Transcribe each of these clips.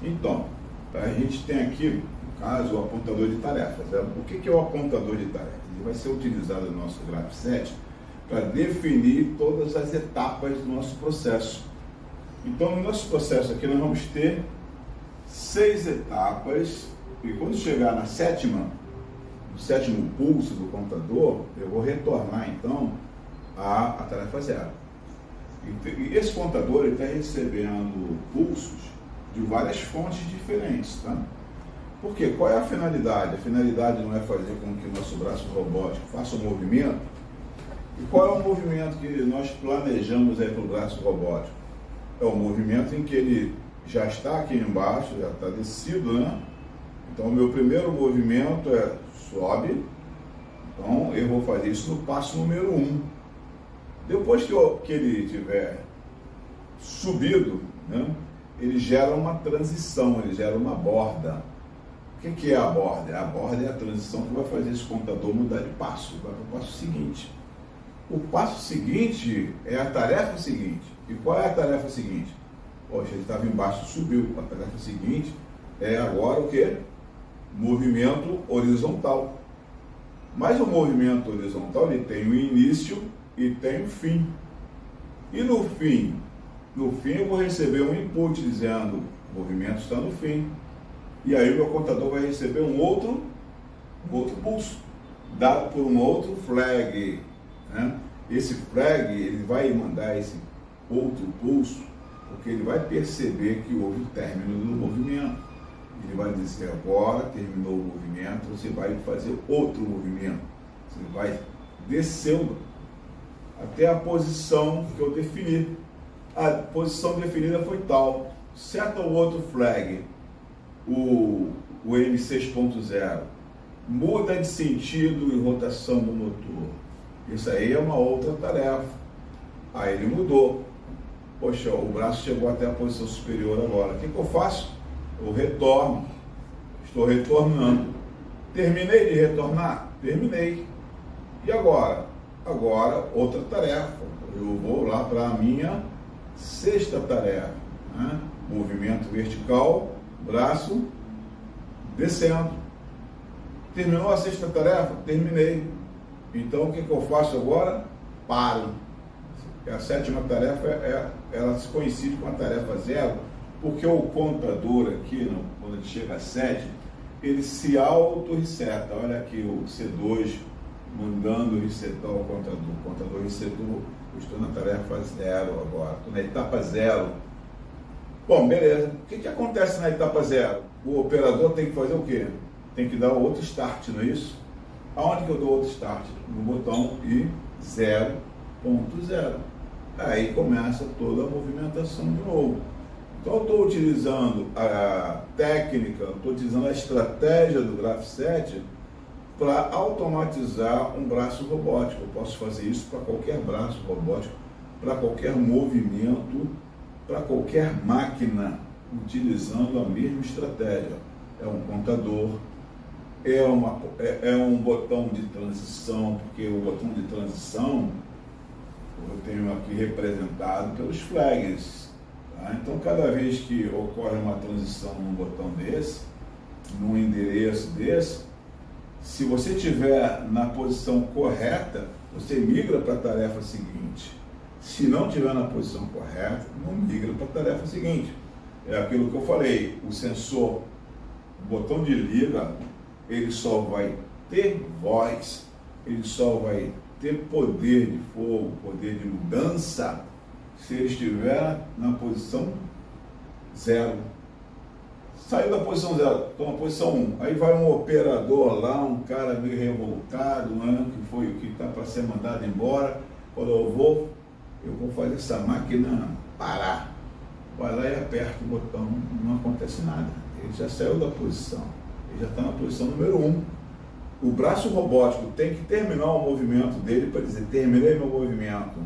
Então, a gente tem aqui, no caso, o apontador de tarefas. O que é o apontador de tarefas? Ele vai ser utilizado no nosso Graph 7 para definir todas as etapas do nosso processo. Então, no nosso processo aqui, nós vamos ter 6 etapas, e quando chegar na sétima, no sétimo pulso do contador, eu vou retornar, então, a tarefa 0. E esse contador está recebendo pulsos de várias fontes diferentes, tá? Porque qual é a finalidade? A finalidade não é fazer com que o nosso braço robótico faça um movimento. E qual é o movimento que nós planejamos aí para o braço robótico? É o movimento em que ele já está aqui embaixo, já está descido, né? Então, o meu primeiro movimento é sobe. Então, eu vou fazer isso no passo número 1. Depois que ele tiver subido, né, ele gera uma transição, ele gera uma borda. O que é a borda? A borda é a transição que vai fazer esse contador mudar de passo, vai para o passo seguinte. O passo seguinte é a tarefa seguinte. E qual é a tarefa seguinte? Poxa, ele estava embaixo, subiu. A tarefa seguinte é agora o quê? Movimento horizontal. Mas o movimento horizontal ele tem o início e tem o fim. E no fim eu vou receber um input dizendo o movimento está no fim. E aí o meu contador vai receber um outro pulso, dado por um outro flag, né? Esse flag ele vai mandar esse outro pulso, porque ele vai perceber que houve o término do movimento. Ele vai dizer, agora terminou o movimento, você vai fazer outro movimento. Você vai descer até a posição que eu defini. A posição definida foi tal. Seta o outro flag, o M6.0, muda de sentido e rotação do motor. Isso aí é uma outra tarefa. Aí ele mudou. Poxa, o braço chegou até a posição superior agora. O que eu faço? Eu retorno. Estou retornando. Terminei de retornar? Terminei. E agora? Agora, outra tarefa. Eu vou lá para a minha 6ª tarefa, né? Movimento vertical, braço descendo. Terminou a 6ª tarefa? Terminei. Então, o que eu faço agora? Paro. A 7ª tarefa, ela se coincide com a tarefa 0, porque o contador aqui, quando ele chega a 7, ele se auto-reseta. Olha aqui o C2 mandando resetar o contador. O contador resetou, eu estou na tarefa 0 agora, estou na etapa 0. Bom, beleza. O que acontece na etapa 0? O operador tem que fazer o quê? Tem que dar outro start, não é isso? Aonde que eu dou outro start? No botão I 0.0. Aí começa toda a movimentação de novo. Então eu estou utilizando a técnica, estou utilizando a estratégia do Graph 7 para automatizar um braço robótico. Eu posso fazer isso para qualquer braço robótico, para qualquer movimento, para qualquer máquina, utilizando a mesma estratégia. É um contador, é um botão de transição, porque o botão de transição eu tenho aqui representado pelos flags. Tá? Então, cada vez que ocorre uma transição num botão desse, num endereço desse, se você estiver na posição correta, você migra para a tarefa seguinte. Se não estiver na posição correta, não migra para a tarefa seguinte. É aquilo que eu falei, o sensor, o botão de liga, ele só vai ter voz, ele só vai ter poder de fogo, poder de mudança, se ele estiver na posição 0. Saiu da posição 0, estou na posição 1. Aí vai um operador lá, um cara meio revoltado, né, que foi o que está para ser mandado embora. Quando eu vou fazer essa máquina parar. Vai lá e aperta o botão, não acontece nada. Ele já saiu da posição, ele já está na posição número 1. O braço robótico tem que terminar o movimento dele para dizer, terminei meu movimento.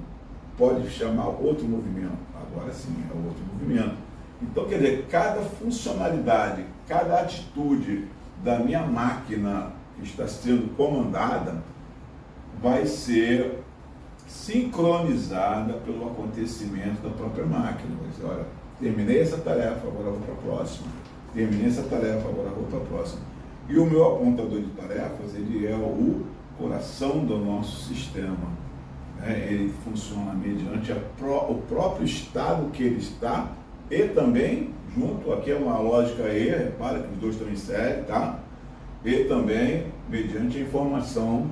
Pode chamar outro movimento. Agora sim, é outro movimento. Então, quer dizer, cada funcionalidade, cada atitude da minha máquina que está sendo comandada vai ser sincronizada pelo acontecimento da própria máquina. Vai dizer, olha, Terminei essa tarefa, agora vou para a próxima. Terminei essa tarefa, agora vou para a próxima. E o meu apontador de tarefas, ele é o coração do nosso sistema. Né? Ele funciona mediante o próprio estado que ele está e também, junto, aqui é uma lógica E, repara que os dois estão em série, tá? E também mediante a informação,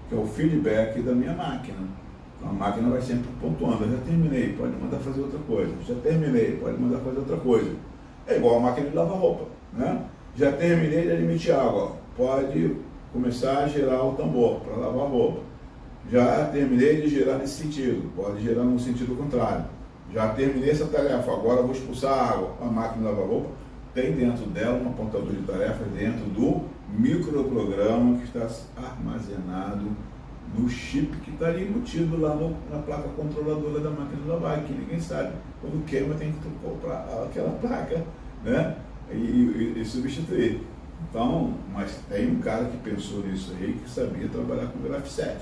que é o feedback da minha máquina. Então, a máquina vai sempre pontuando, eu já terminei, pode mandar fazer outra coisa. Já terminei, pode mandar fazer outra coisa. É igual a máquina de lavar roupa, né? Já terminei de admitir água, pode começar a girar o tambor para lavar roupa. Já terminei de girar nesse sentido, pode girar no sentido contrário. Já terminei essa tarefa, agora vou expulsar água. A máquina de lavar roupa tem dentro dela um apontador de tarefas dentro do microprograma que está armazenado no chip que está ali embutido lá na placa controladora da máquina de lavar, que ninguém sabe. Quando queima tem que comprar aquela placa, né? E substituir. Então, mas tem um cara que pensou nisso aí, que sabia trabalhar com Graph7.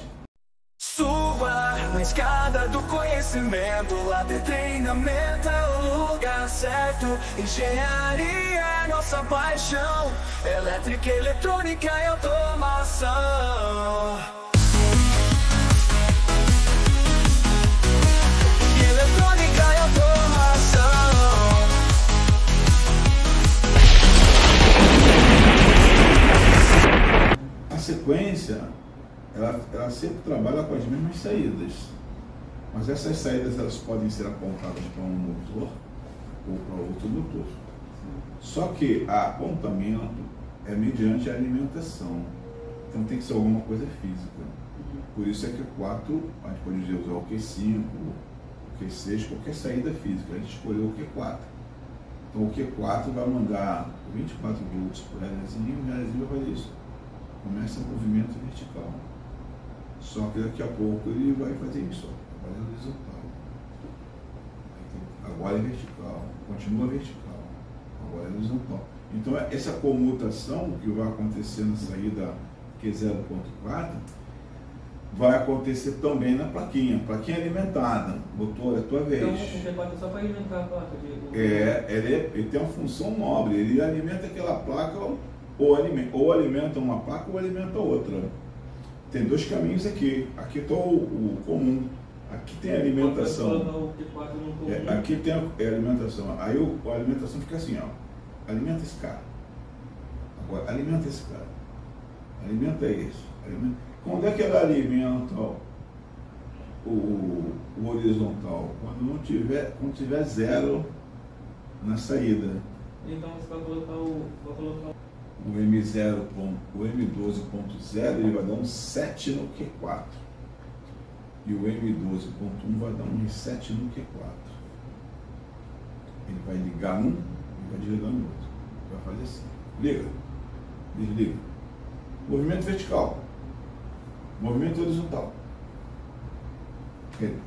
Suba na escada do conhecimento, lá tem treinamento, é o lugar certo. Engenharia é nossa paixão, elétrica, eletrônica e automação. Eletrônica e automação. A sequência, ela sempre trabalha com as mesmas saídas, mas essas saídas elas podem ser apontadas para um motor ou para outro motor. Só que o apontamento é mediante a alimentação, então tem que ser alguma coisa física. Por isso é que o Q4, a gente pode dizer usar o Q5, o Q6, qualquer saída física, a gente escolheu o Q4. Então o Q4 vai mandar 24 volts por relézinho, e o relézinho vai fazer isso. Começa o movimento vertical. Só que daqui a pouco ele vai fazer isso, ó. Agora é horizontal. Agora é vertical, continua vertical, agora é horizontal. Então essa comutação que vai acontecer na saída Q0.4 vai acontecer também na plaquinha. Plaquinha alimentada, motor, é a tua vez. Então o Q4 é só para alimentar a placa de... Ele tem uma função nobre, ele alimenta aquela placa ou alimenta uma placa ou alimenta outra. Tem dois caminhos aqui. Aqui está o comum. Aqui tem a alimentação. Aqui tem a alimentação. Aí a alimentação fica assim, ó. Alimenta esse cara. Agora, alimenta esse cara. Alimenta esse. Alimenta. Quando é que ela alimenta o horizontal? Quando tiver zero na saída. Então você vai colocar o M0, o M12.0 ele vai dar um 7 no Q4 e o M12.1 vai dar um reset no Q4. Ele vai ligar um e vai desligar no outro. Vai fazer assim: liga, desliga. Movimento vertical, movimento horizontal.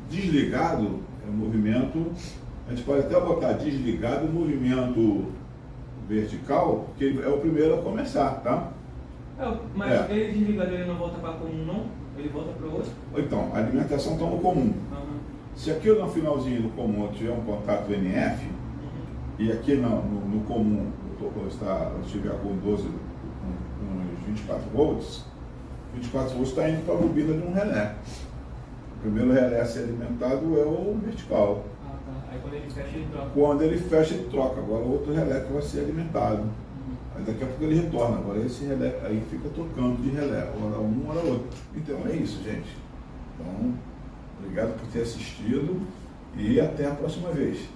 Desligado é o movimento, a gente pode até botar desligado o movimento vertical, porque é o primeiro a começar, tá? Mas ele desligado, ele não volta para comum, não? Ele volta para o outro? Então, a alimentação está no comum. Se aqui no finalzinho do comum eu tiver um contato NF, e aqui no comum eu estiver com 12, com 24 volts, 24 volts está indo para a bobina de um relé. O primeiro relé a ser alimentado é o vertical. Aí quando ele fecha, ele troca. Quando ele fecha, ele troca. Agora o outro relé que vai ser alimentado. Aí daqui a pouco ele retorna. Agora esse relé aí fica trocando de relé. Hora um, hora outro. Então é isso, gente. Então, obrigado por ter assistido e até a próxima vez.